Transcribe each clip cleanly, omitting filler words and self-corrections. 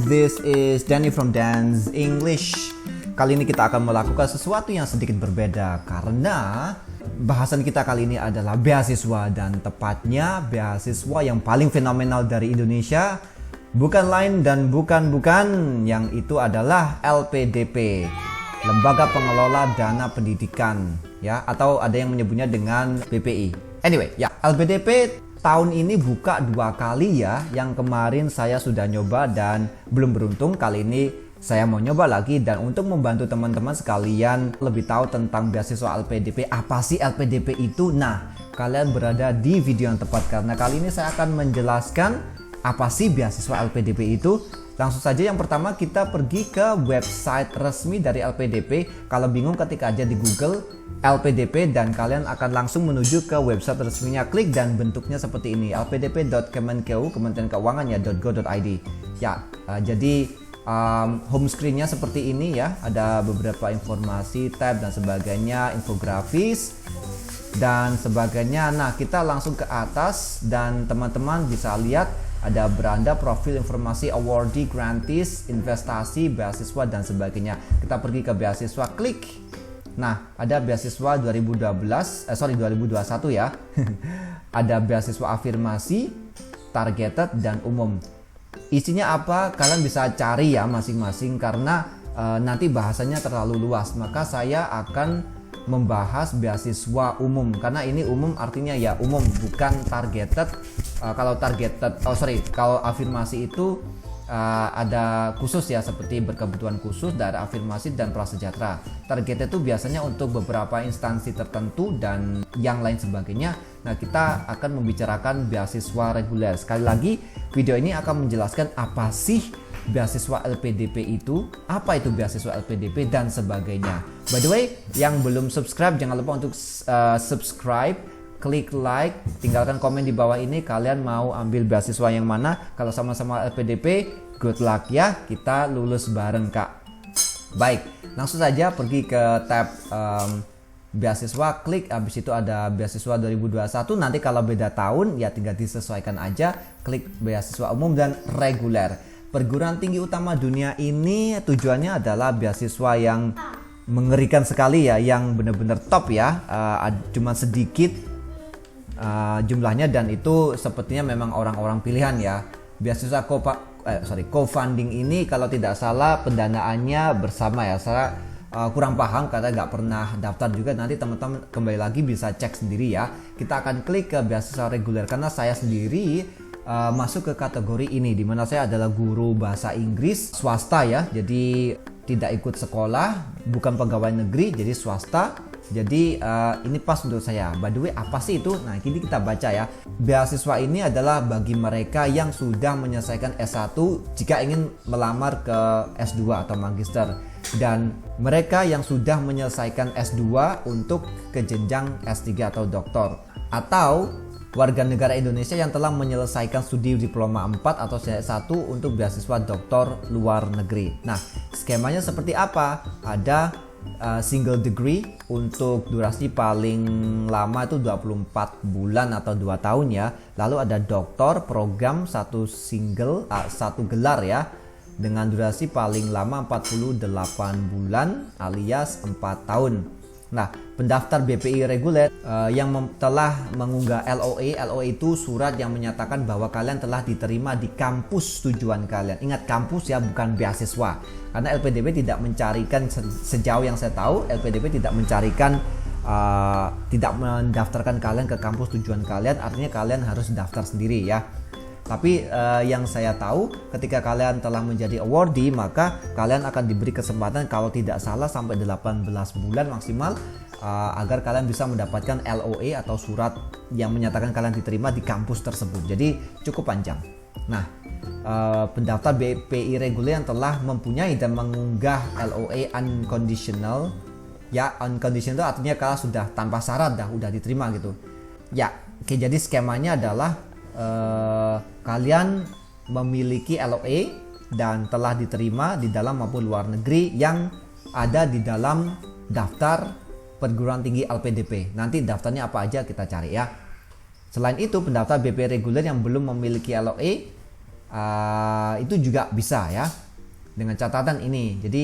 this is Danny from Dan's English. Kali ini kita akan melakukan sesuatu yang sedikit berbeda karena bahasan kita kali ini adalah beasiswa, dan tepatnya beasiswa yang paling fenomenal dari Indonesia. Bukan lain dan bukan yang itu adalah LPDP, Lembaga Pengelola Dana Pendidikan, ya, atau ada yang menyebutnya dengan BPI. Anyway, ya, LPDP tahun ini buka 2 kali ya. Yang kemarin saya sudah nyoba dan belum beruntung. Kali ini saya mau nyoba lagi, dan untuk membantu teman-teman sekalian lebih tahu tentang beasiswa LPDP, apa sih LPDP itu? Nah, kalian berada di video yang tepat karena kali ini saya akan menjelaskan apa sih beasiswa LPDP itu. Langsung saja, yang pertama kita pergi ke website resmi dari LPDP. Kalau bingung, ketik aja di Google LPDP dan kalian akan langsung menuju ke website resminya. Klik dan bentuknya seperti ini, lpdp.kemenkeu, Kementerian Keuangan ya, .go.id. Ya, jadi home screen-nya seperti ini ya. Ada beberapa informasi, tab dan sebagainya, infografis dan sebagainya. Nah, kita langsung ke atas dan teman-teman bisa lihat ada beranda, profil, informasi, awardee, grantees, investasi, beasiswa dan sebagainya. Kita pergi ke beasiswa, klik. Nah, ada beasiswa 2021 ya. Ada beasiswa afirmasi, targeted dan umum. Isinya apa? Kalian bisa cari ya masing-masing karena nanti bahasanya terlalu luas. Maka saya akan membahas beasiswa umum karena ini umum artinya ya umum, bukan targeted. Kalau afirmasi itu ada khusus ya, seperti berkebutuhan khusus, daerah afirmasi dan prasejahtera. Targeted itu biasanya untuk beberapa instansi tertentu dan yang lain sebagainya. Nah, kita akan membicarakan beasiswa reguler. Sekali lagi, video ini akan menjelaskan apa sih beasiswa LPDP itu, apa itu beasiswa LPDP dan sebagainya. By the way, yang belum subscribe jangan lupa untuk subscribe, klik like, tinggalkan komen di bawah ini kalian mau ambil beasiswa yang mana. Kalau sama-sama LPDP, good luck ya, kita lulus bareng Kak. Baik, langsung saja pergi ke tab beasiswa, klik, habis itu ada beasiswa 2021. Nanti kalau beda tahun ya tinggal disesuaikan aja, klik beasiswa umum dan reguler. Perguruan tinggi utama dunia ini tujuannya adalah beasiswa yang mengerikan sekali ya, yang benar-benar top ya. Cuma sedikit jumlahnya dan itu sepertinya memang orang-orang pilihan ya. Beasiswa co-funding ini kalau tidak salah pendanaannya bersama ya. Saya kurang paham karena nggak pernah daftar juga. Nanti teman-teman kembali lagi bisa cek sendiri ya. Kita akan klik ke beasiswa reguler karena saya sendiri masuk ke kategori ini, dimana saya adalah guru bahasa Inggris swasta ya, jadi tidak ikut sekolah, bukan pegawai negeri, jadi swasta. Jadi ini pas untuk saya. By the way, apa sih itu? Nah, ini kita baca ya. Beasiswa ini adalah bagi mereka yang sudah menyelesaikan S1 jika ingin melamar ke S2 atau magister, dan mereka yang sudah menyelesaikan S2 untuk ke jenjang S3 atau doktor, atau warga negara Indonesia yang telah menyelesaikan studi diploma 4 atau S1 untuk beasiswa doktor luar negeri. Nah, skemanya seperti apa? Ada single degree untuk durasi paling lama itu 24 bulan atau 2 tahun ya. Lalu ada doktor program satu gelar ya, dengan durasi paling lama 48 bulan alias 4 tahun. Nah, pendaftar BPI reguler yang telah mengunggah LOA itu surat yang menyatakan bahwa kalian telah diterima di kampus tujuan kalian. Ingat, kampus ya, bukan beasiswa. Karena LPDP tidak mencarikan, sejauh yang saya tahu, LPDP tidak mencarikan, tidak mendaftarkan kalian ke kampus tujuan kalian. Artinya kalian harus daftar sendiri ya. Tapi yang saya tahu, ketika kalian telah menjadi awardee, maka kalian akan diberi kesempatan kalau tidak salah sampai 18 bulan maksimal agar kalian bisa mendapatkan LOA atau surat yang menyatakan kalian diterima di kampus tersebut. Jadi cukup panjang. Nah, pendaftar BPI reguler yang telah mempunyai dan mengunggah LOA unconditional, ya unconditional itu artinya kalau sudah tanpa syarat udah diterima gitu. Ya, oke, jadi skemanya adalah kalian memiliki LOA dan telah diterima di dalam maupun luar negeri yang ada di dalam daftar perguruan tinggi LPDP. Nanti daftarnya apa aja kita cari ya. Selain itu, pendaftar BP reguler yang belum memiliki LOA itu juga bisa ya, dengan catatan ini. Jadi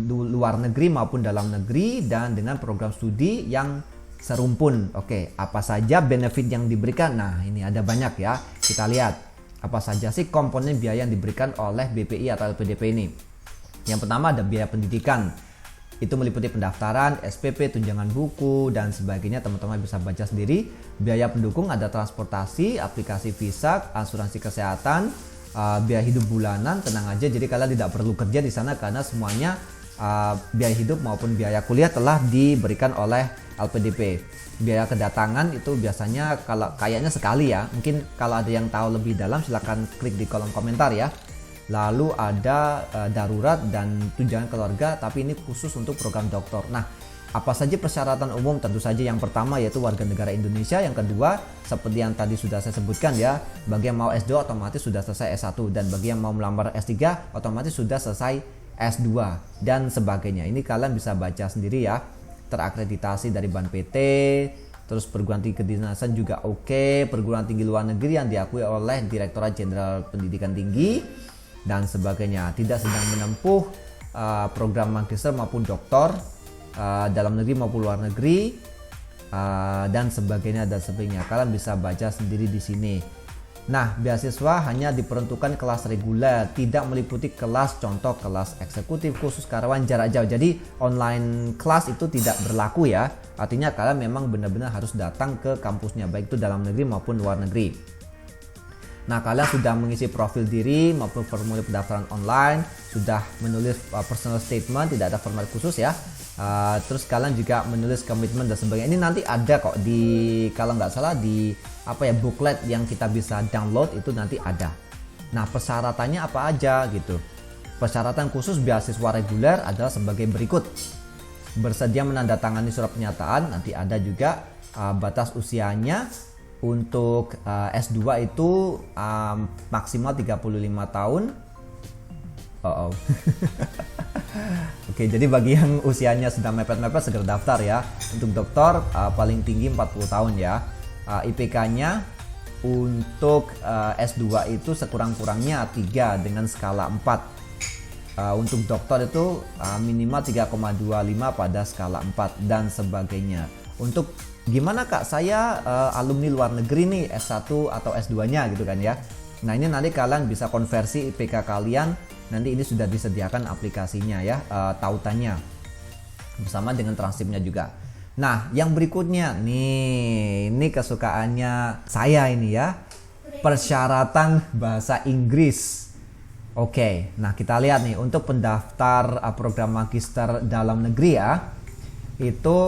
luar negeri maupun dalam negeri dan dengan program studi yang serumpun. Oke, apa saja benefit yang diberikan? Nah, ini ada banyak ya. Kita lihat apa saja sih komponen biaya yang diberikan oleh BPI atau LPDP ini. Yang pertama ada biaya pendidikan. Itu meliputi pendaftaran, SPP, tunjangan buku, dan sebagainya. Teman-teman bisa baca sendiri. Biaya pendukung ada transportasi, aplikasi visa, asuransi kesehatan, biaya hidup bulanan. Tenang aja, jadi kalian tidak perlu kerja di sana karena semuanya biaya hidup maupun biaya kuliah telah diberikan oleh LPDP. Biaya kedatangan itu biasanya kalau kayaknya sekali ya. Mungkin kalau ada yang tahu lebih dalam silahkan klik di kolom komentar ya. Lalu ada darurat dan tunjangan keluarga, tapi ini khusus untuk program doktor. Nah, apa saja persyaratan umum? Tentu saja yang pertama yaitu warga negara Indonesia. Yang kedua, seperti yang tadi sudah saya sebutkan ya, bagi yang mau S2 otomatis sudah selesai S1, dan bagi yang mau melamar S3 otomatis sudah selesai S2 dan sebagainya. Ini kalian bisa baca sendiri ya. Terakreditasi dari Ban PT, terus perguruan tinggi kedinasan juga oke, perguruan tinggi luar negeri yang diakui oleh Direktorat Jenderal Pendidikan Tinggi dan sebagainya. Tidak sedang menempuh program magister maupun doktor dalam negeri maupun luar negeri dan sebagainya dan sebagainya. Kalian bisa baca sendiri di sini. Nah, beasiswa hanya diperuntukkan kelas reguler, tidak meliputi kelas, contoh kelas eksekutif khusus karyawan jarak jauh. Jadi online kelas itu tidak berlaku ya. Artinya kalian memang benar-benar harus datang ke kampusnya, baik itu dalam negeri maupun luar negeri. Nah, kalian sudah mengisi profil diri maupun formulir pendaftaran online, sudah menulis personal statement, tidak ada format khusus ya. Terus kalian juga menulis komitmen dan sebagainya. Ini nanti ada kok di, kalau nggak salah di booklet yang kita bisa download itu nanti ada. Nah, persyaratannya apa aja gitu. Persyaratan khusus beasiswa reguler adalah sebagai berikut. Bersedia menandatangani surat pernyataan, nanti ada juga batas usianya. Untuk S2 itu maksimal 35 tahun. Oke, jadi bagi yang usianya sudah mepet-mepet segera daftar ya. Untuk doktor paling tinggi 40 tahun ya. IPK-nya untuk S2 itu sekurang-kurangnya 3 dengan skala 4. Untuk doktor itu minimal 3,25 pada skala 4 dan sebagainya. Untuk gimana Kak, saya alumni luar negeri nih, S1 atau S2-nya gitu kan ya. Nah, ini nanti kalian bisa konversi IPK kalian. Nanti ini sudah disediakan aplikasinya ya, tautannya bersama dengan transkripnya juga. Nah, yang berikutnya nih, ini kesukaannya saya ini ya, persyaratan bahasa Inggris. Oke, nah kita lihat nih untuk pendaftar program magister dalam negeri ya, itu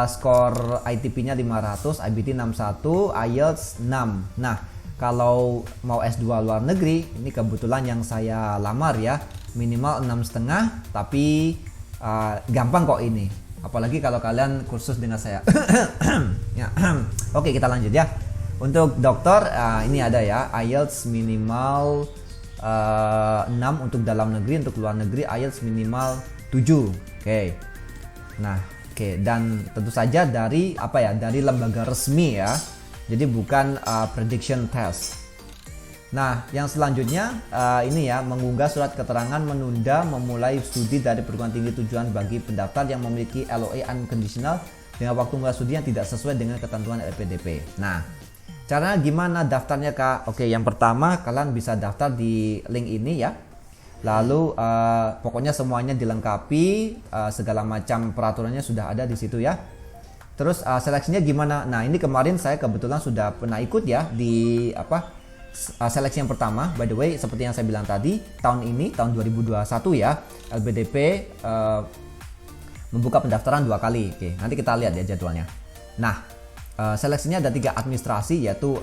skor ITP-nya 500, IBT 61, IELTS 6. Nah, kalau mau S2 luar negeri, ini kebetulan yang saya lamar ya, minimal 6,5, tapi gampang kok ini. Apalagi kalau kalian kursus dengan saya. Ya. Oke, kita lanjut ya. Untuk dokter ini ada ya, IELTS minimal 6 untuk dalam negeri, untuk luar negeri IELTS minimal 7. Oke. Nah, oke, dan tentu saja dari dari lembaga resmi ya. Jadi bukan prediction test. Nah, yang selanjutnya ini ya, mengunggah surat keterangan menunda memulai studi dari perguruan tinggi tujuan bagi pendaftar yang memiliki LOA unconditional dengan waktu mulai studi yang tidak sesuai dengan ketentuan LPDP. Nah, caranya gimana daftarnya Kak? Oke, yang pertama kalian bisa daftar di link ini ya. Lalu pokoknya semuanya dilengkapi, segala macam peraturannya sudah ada di situ ya. Terus seleksinya gimana? Nah, ini kemarin saya kebetulan sudah pernah ikut ya di seleksi yang pertama. By the way, seperti yang saya bilang tadi, tahun ini tahun 2021 ya, LPDP membuka pendaftaran 2 kali. Oke, nanti kita lihat ya jadwalnya. Nah, seleksinya ada 3 administrasi, yaitu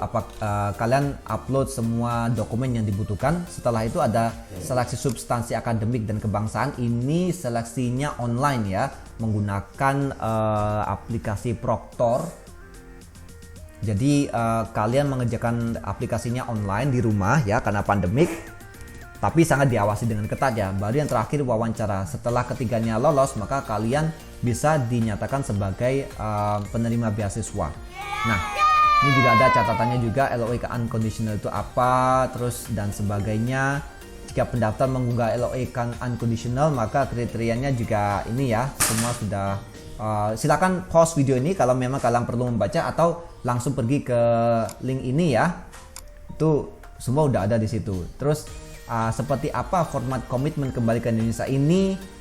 kalian upload semua dokumen yang dibutuhkan. Setelah itu ada seleksi substansi akademik dan kebangsaan. Ini seleksinya online ya, menggunakan aplikasi Proctor. Jadi kalian mengerjakan aplikasinya online di rumah ya, karena pandemik, tapi sangat diawasi dengan ketat ya. Baru yang terakhir wawancara. Setelah ketiganya lolos, maka kalian bisa dinyatakan sebagai penerima beasiswa. Nah, Ini juga ada catatannya juga, LOE unconditional itu apa, terus dan sebagainya. Jika pendaftar mengunggah LOE unconditional, maka kriterianya juga ini ya, semua sudah. Silakan pause video ini kalau memang kalian perlu membaca, atau langsung pergi ke link ini ya. Itu semua udah ada di situ. Terus seperti apa format komitmen kembali ke Indonesia ini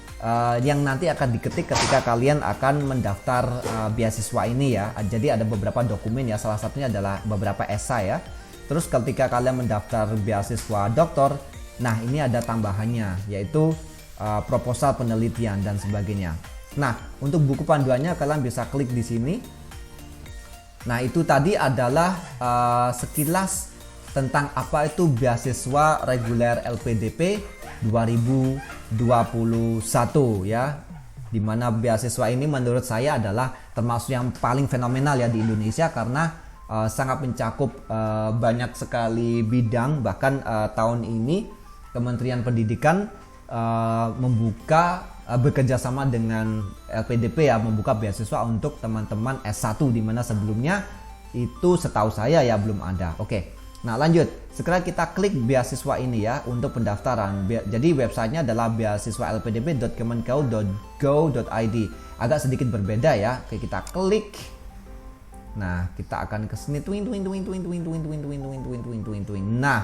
yang nanti akan diketik ketika kalian akan mendaftar beasiswa ini ya. Jadi ada beberapa dokumen ya, salah satunya adalah beberapa esai ya. Terus ketika kalian mendaftar beasiswa doktor, nah ini ada tambahannya, yaitu proposal penelitian dan sebagainya. Nah, untuk buku panduannya kalian bisa klik di sini. Nah, itu tadi adalah sekilas tentang apa itu beasiswa reguler LPDP 2021 ya. Dimana beasiswa ini menurut saya adalah termasuk yang paling fenomenal ya di Indonesia, karena sangat mencakup banyak sekali bidang. Bahkan tahun ini Kementerian Pendidikan membuka bekerja sama dengan LPDP ya, membuka beasiswa untuk teman-teman S1, dimana sebelumnya itu setahu saya ya belum ada. Oke. Nah lanjut, sekarang kita klik beasiswa ini ya untuk pendaftaran. Jadi websitenya adalah beasiswa.lpdp.kemenkeu.go.id. Agak sedikit berbeda ya. Oke, kita klik. Nah kita akan ke sini. Nah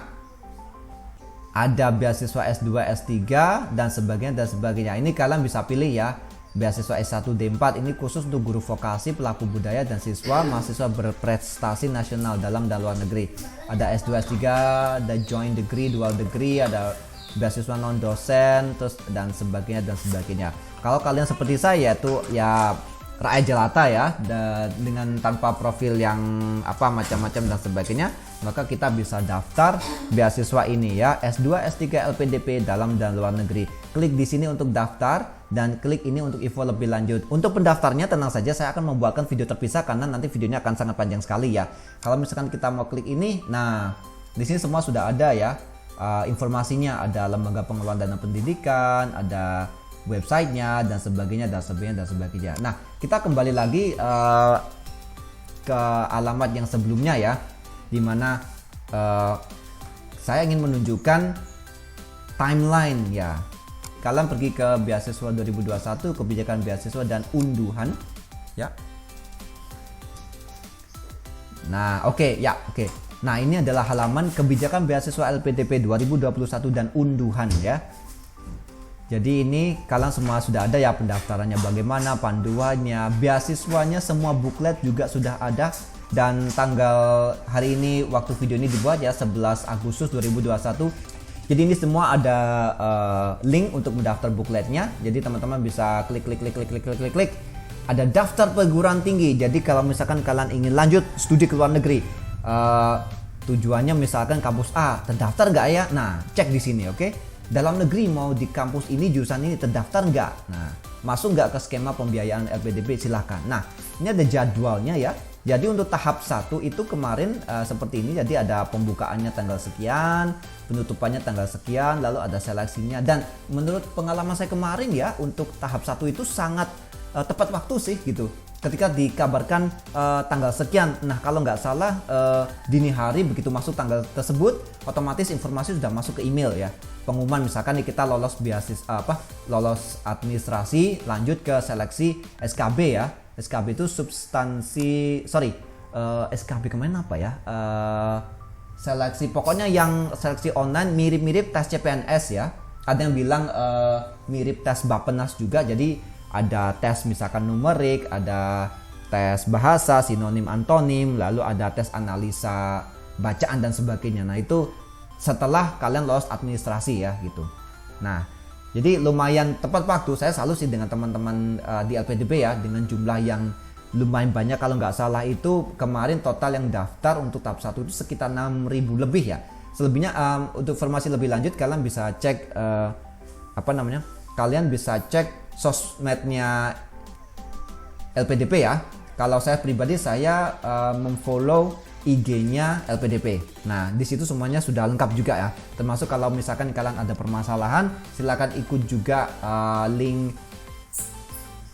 ada beasiswa S2, S3 dan sebagainya. Ini kalian bisa pilih ya. Beasiswa S1 D4 ini khusus untuk guru vokasi, pelaku budaya, dan siswa mahasiswa berprestasi nasional dalam dan luar negeri. Ada S2, S3, ada joint degree, dual degree, ada beasiswa non dosen, terus dan sebagainya. Kalau kalian seperti saya itu ya rakyat jelata ya, dengan tanpa profil yang macam-macam dan sebagainya, maka kita bisa daftar beasiswa ini ya, S2, S3 LPDP dalam dan luar negeri. Klik di sini untuk daftar dan klik ini untuk info lebih lanjut. Untuk pendaftarnya tenang saja, saya akan membuatkan video terpisah karena nanti videonya akan sangat panjang sekali ya. Kalau misalkan kita mau klik ini, nah di sini semua sudah ada ya, informasinya, ada lembaga pengelolaan dana pendidikan, ada websitenya dan sebagainya. Nah kita kembali lagi ke alamat yang sebelumnya ya, dimana saya ingin menunjukkan timeline ya. Kalian pergi ke beasiswa 2021, kebijakan beasiswa dan unduhan ya. Nah oke. Nah ini adalah halaman kebijakan beasiswa LPDP 2021 dan unduhan ya. Jadi ini kalian semua sudah ada ya, pendaftarannya bagaimana, panduannya, beasiswanya, semua buklet juga sudah ada. Dan tanggal hari ini waktu video ini dibuat ya, 11 Agustus 2021. Jadi ini semua ada link untuk mendaftar bukletnya. Jadi teman-teman bisa klik. Ada daftar perguruan tinggi. Jadi kalau misalkan kalian ingin lanjut studi ke luar negeri, tujuannya misalkan kampus A, terdaftar nggak ya? Nah cek di sini, oke? Dalam negeri mau di kampus ini, jurusan ini, terdaftar nggak? Nah masuk nggak ke skema pembiayaan LPDP, silahkan. Nah ini ada jadwalnya ya. Jadi untuk tahap 1 itu kemarin seperti ini. Jadi ada pembukaannya tanggal sekian, penutupannya tanggal sekian, lalu ada seleksinya. Dan menurut pengalaman saya kemarin ya, untuk tahap 1 itu sangat tepat waktu sih gitu. Ketika dikabarkan tanggal sekian, nah kalau nggak salah dini hari begitu masuk tanggal tersebut, otomatis informasi sudah masuk ke email ya. Pengumuman misalkan nih kita lolos lolos administrasi, lanjut ke seleksi SKB ya. SKB itu SKB kemarin apa ya? Seleksi pokoknya yang seleksi online mirip-mirip tes CPNS ya. Ada yang bilang mirip tes Bappenas juga. Jadi ada tes misalkan numerik, ada tes bahasa, sinonim antonim, lalu ada tes analisa bacaan dan sebagainya. Nah itu setelah kalian lolos administrasi ya gitu. Nah jadi lumayan tepat waktu. Saya salut sih dengan teman-teman di LPDP ya, dengan jumlah yang lumayan banyak. Kalau nggak salah itu kemarin total yang daftar untuk tahap 1 itu sekitar 6.000 lebih ya. Selebihnya untuk informasi lebih lanjut kalian bisa cek kalian bisa cek sosmednya LPDP ya. Kalau saya pribadi saya memfollow IG-nya LPDP. Nah, di situ semuanya sudah lengkap juga ya. Termasuk kalau misalkan kalian ada permasalahan, silakan ikut juga link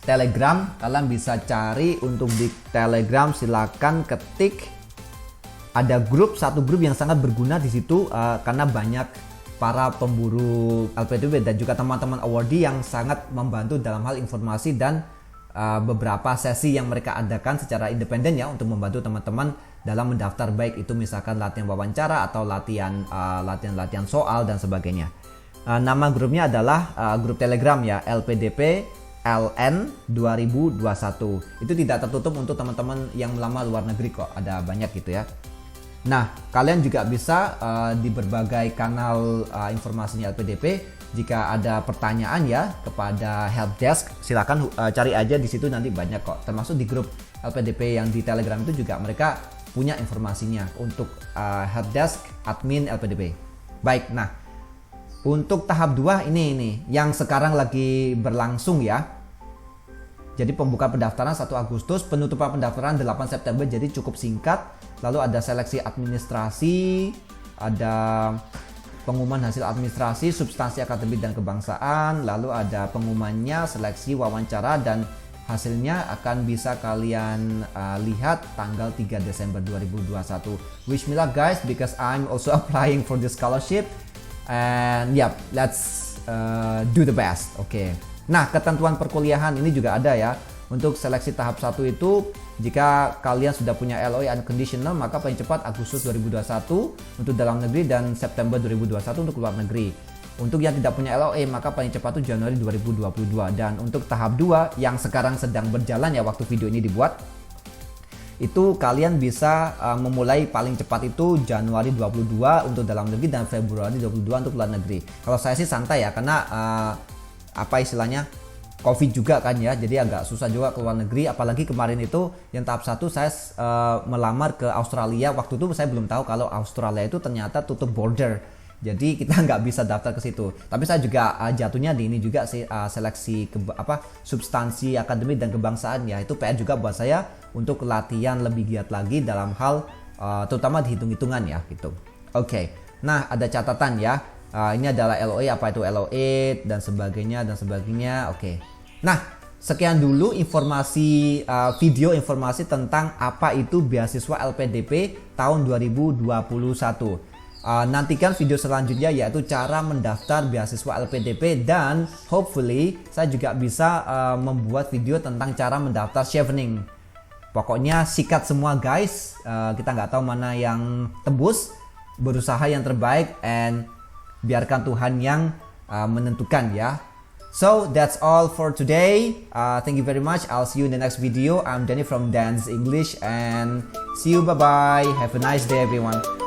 Telegram. Kalian bisa cari untuk di Telegram, silakan ketik ada satu grup yang sangat berguna di situ karena banyak para pemburu LPDP dan juga teman-teman awardee yang sangat membantu dalam hal informasi dan beberapa sesi yang mereka adakan secara independen ya untuk membantu teman-teman dalam mendaftar, baik itu misalkan latihan wawancara atau latihan soal dan sebagainya. Nama grupnya adalah grup Telegram ya, LPDP LN 2021. Itu tidak tertutup untuk teman-teman yang melamar luar negeri kok, ada banyak gitu ya. Nah, kalian juga bisa di berbagai kanal informasinya LPDP. Jika ada pertanyaan ya kepada helpdesk, silakan cari aja di situ, nanti banyak kok. Termasuk di grup LPDP yang di Telegram itu juga mereka punya informasinya untuk helpdesk admin LPDP. Baik, nah untuk tahap 2 ini yang sekarang lagi berlangsung ya. Jadi pembukaan pendaftaran 1 Agustus, penutupan pendaftaran 8 September, jadi cukup singkat. Lalu ada seleksi administrasi, ada pengumuman hasil administrasi, substansi akademik dan kebangsaan, lalu ada pengumumannya, seleksi, wawancara, dan hasilnya akan bisa kalian lihat tanggal 3 Desember 2021. Wish me luck guys, because I'm also applying for this scholarship. And yeah, let's do the best. Oke. Nah, ketentuan perkuliahan ini juga ada ya. Untuk seleksi tahap 1 itu, jika kalian sudah punya LOE unconditional, maka paling cepat Agustus 2021 untuk dalam negeri dan September 2021 untuk luar negeri. Untuk yang tidak punya LOE, maka paling cepat itu Januari 2022. Dan untuk tahap 2 yang sekarang sedang berjalan ya waktu video ini dibuat, itu kalian bisa memulai paling cepat itu Januari 22 untuk dalam negeri dan Februari 22 untuk luar negeri. Kalau saya sih santai ya, karena apa istilahnya, Covid juga kan ya, jadi agak susah juga ke luar negeri. Apalagi kemarin itu yang tahap 1 saya melamar ke Australia. Waktu itu saya belum tahu kalau Australia itu ternyata tutup border, jadi kita nggak bisa daftar ke situ. Tapi saya juga jatuhnya di ini juga sih, seleksi substansi akademik dan kebangsaan ya. Itu PR juga buat saya untuk latihan lebih giat lagi dalam hal terutama di hitung-hitungan ya gitu. Oke. Nah, ada catatan ya. Ini adalah LOE, apa itu LOE dan sebagainya. Oke. Nah, sekian dulu informasi video informasi tentang apa itu beasiswa LPDP tahun 2021. Nantikan video selanjutnya, yaitu cara mendaftar beasiswa LPDP, dan hopefully saya juga bisa membuat video tentang cara mendaftar Chevening. Pokoknya sikat semua guys, kita nggak tahu mana yang tembus, berusaha yang terbaik, and biarkan Tuhan yang menentukan ya. So that's all for today. Thank you very much. I'll see you in the next video. I'm Danny from Dan's English, and see you. Bye bye. Have a nice day everyone.